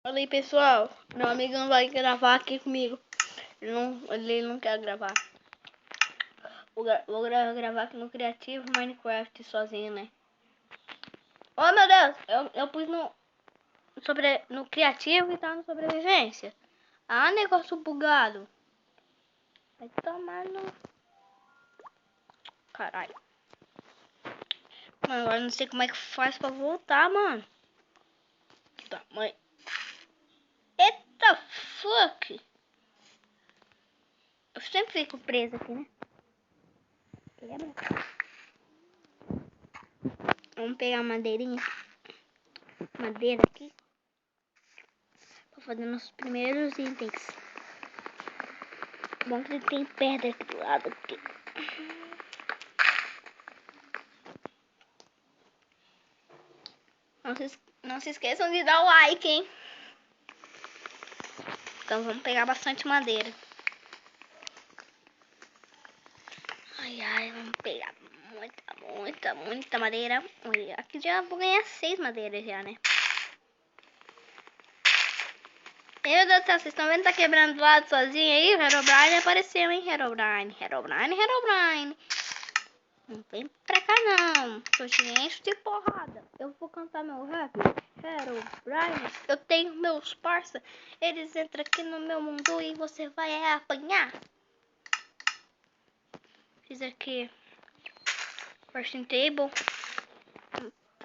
Fala aí, pessoal. Meu amigo não vai gravar aqui comigo. Ele não quer gravar. Vou gravar aqui no Criativo Minecraft sozinho, né? Oh, meu Deus! Eu pus no Criativo e tá no Sobrevivência. Ah, negócio bugado. Vai tomar no... Caralho. Mano, agora não sei como é que faz pra voltar, mano. Que tamanho. Eita, fuck! Eu sempre fico preso aqui, né? Lembra? Vamos pegar madeirinha. Madeira aqui. Pra fazer nossos primeiros itens. Bom que tem pedra aqui do lado aqui. Não se esqueçam de dar o like, hein? Então vamos pegar bastante madeira. Ai, vamos pegar muita madeira. Aqui já vou ganhar 6 madeiras já, né? Meu Deus do céu, vocês estão vendo? Tá quebrando do lado sozinho aí? O Herobrine apareceu, hein? Herobrine. Não vem pra cá não. Eu te encho de porrada. Eu vou cantar meu rap. Herobrine. Eu tenho meus parça. Eles entram aqui no meu mundo e você vai apanhar. Fiz aqui crafting table.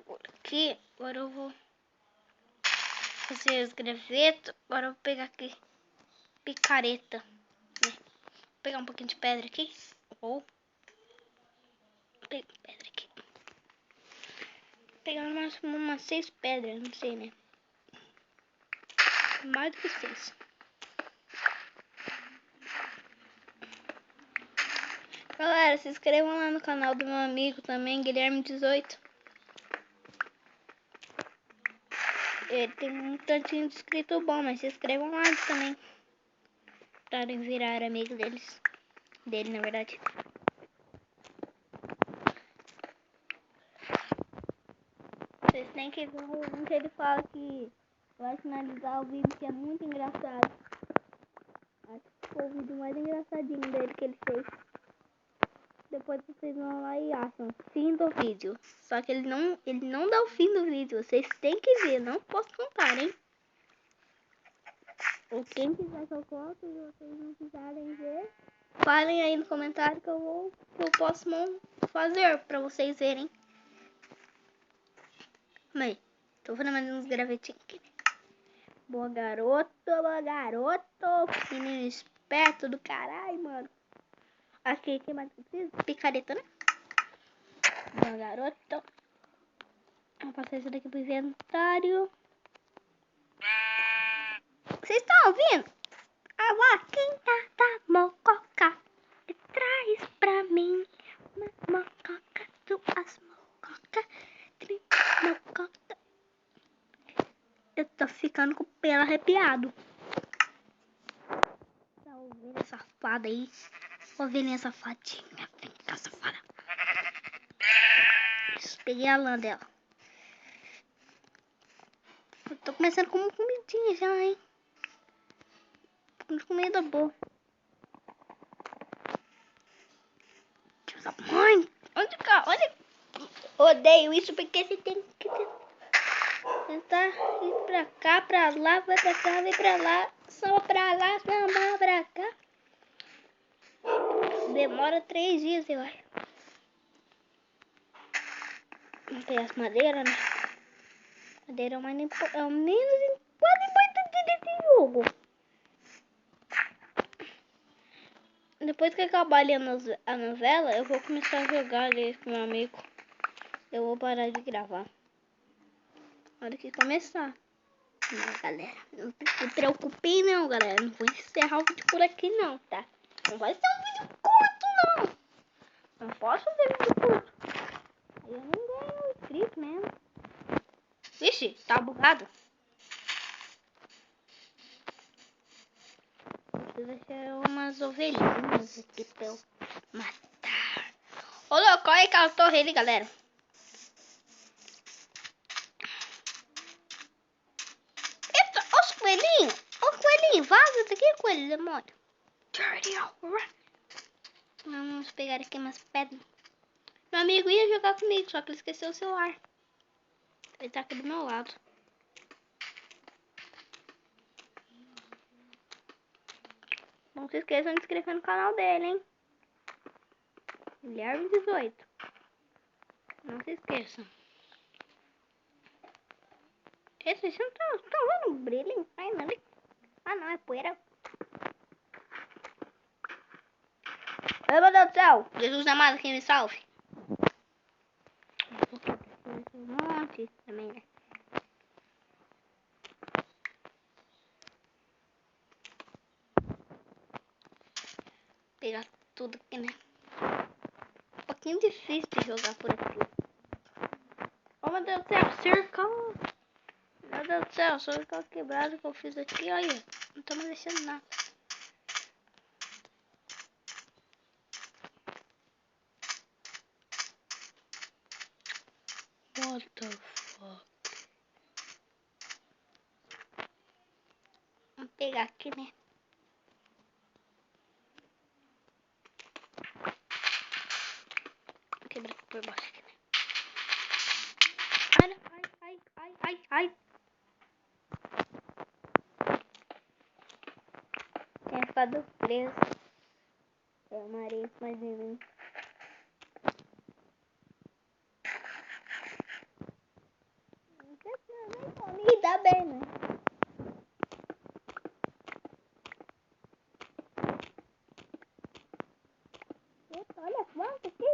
Por aqui. Agora eu vou fazer os gravetos. Agora eu vou pegar aqui picareta. Né? Vou pegar um pouquinho de pedra aqui. Vou pegar pedra aqui. Pegar umas 6 pedras, não sei, né? Mais do que 6. Galera, se inscrevam lá no canal do meu amigo também, Guilherme18. Ele tem um tantinho de inscrito bom, mas se inscrevam lá também. Pra virar amigo deles. Dele, na verdade. Vocês têm que ver um que ele fala que vai finalizar o vídeo, que é muito engraçado. Acho que foi o vídeo mais engraçadinho dele que ele fez. Depois vocês vão lá e acham fim do vídeo. Só que ele não dá o fim do vídeo. Vocês têm que ver, não posso contar, hein? Ou quem quiser que eu conte, se vocês não quiserem ver, falem aí no comentário que eu posso fazer pra vocês verem. Mãe, tô fazendo mais uns gravetinhos aqui. Boa garoto. Menino esperto do caralho, mano. Aqui, que mais que precisa? Picareta, né? Boa garoto. Vou passar isso daqui pro inventário. Vocês estão ouvindo? A vaquinha da mococa traz pra mim uma mococa, 2 mococas, 3 mococas. Eu tô ficando com o pelo arrepiado. Tá ouvindo essa safada aí? Ovelhinha safadinha. Vem cá, safada. Peguei a lã dela. Eu tô começando com uma comidinha já, hein? Comida boa. Mãe, olha. Odeio isso porque você tem que tentar ir pra cá, pra lá, vai pra cá, vem pra lá, só pra lá, só pra cá. Demora 3 dias, eu acho. Não tem as madeiras, né? Madeira é o menos importante desse jogo. Depois que acabar ali a novela, eu vou começar a jogar ali com meu amigo. Eu vou parar de gravar. Na hora que começar. Não, galera. Não se preocupem não, galera. Não vou encerrar o vídeo por aqui não, tá? Não vai ser um vídeo curto, não. Não posso fazer vídeo curto. Aí eu não ganho inscrito mesmo. Vixe, tá bugado. Vou deixar umas ovelhinhas aqui pra eu matar. Ô, louco, olha aquela torre ali, galera. Eita, os Que coisa demora. Vamos pegar aqui umas pedras. Meu amigo ia jogar comigo, só que ele esqueceu o celular. Ele tá aqui do meu lado. Não se esqueçam de se inscrever no canal dele, hein? Guilherme 18. Não se esqueçam. Vocês não estão vendo o brilho, hein? Ai, não. Ah, não, é poeira. Ai, meu Deus do céu. Jesus amado, quem me salve. Um monte também, né? Pegar tudo aqui, né? Um pouquinho difícil de jogar por aqui. Oh, meu Deus do céu, circle. Meu Deus do céu, só o quebrado que eu fiz aqui, olha. Não tô mais deixando nada. What the fuck? Vamos pegar aqui, né? Vou quebrar aqui por baixo aqui, né? Ai. Tinha ficado preso. Eu amarei mais em mim. Me dá bem, né? Olha a planta aqui.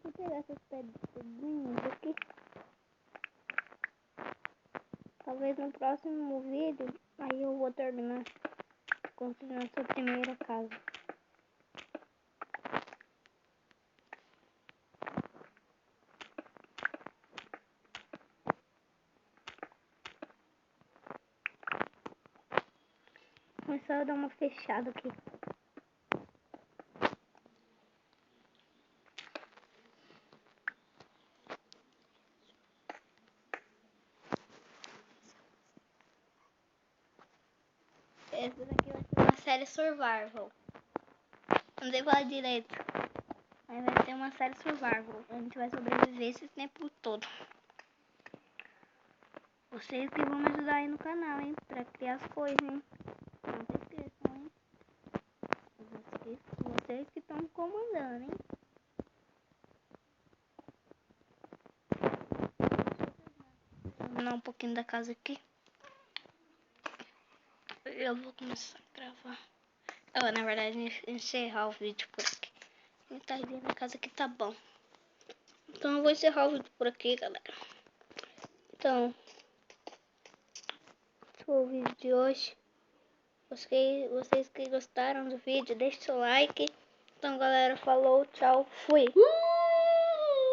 Vou pegar essas pedrinhas aqui. Talvez no próximo vídeo, aí eu vou terminar construindo essa primeira casa. Vou só dar uma fechada aqui. Essa daqui vai ser uma série survival. Não sei falar direito. Mas vai ser uma série survival. A gente vai sobreviver esse tempo todo. Vocês que vão me ajudar aí no canal, hein? Pra criar as coisas, hein? Não se esqueçam, hein? Vocês que estão comandando, hein? Vou terminar um pouquinho da casa aqui. Eu vou começar a gravar. Na verdade, encerrar o vídeo por aqui. Tá vendo a casa aqui, tá bom. Então eu vou encerrar o vídeo por aqui, galera. Então, esse foi o vídeo de hoje. Vocês que gostaram do vídeo, deixe seu like. Então, galera, falou, tchau, fui.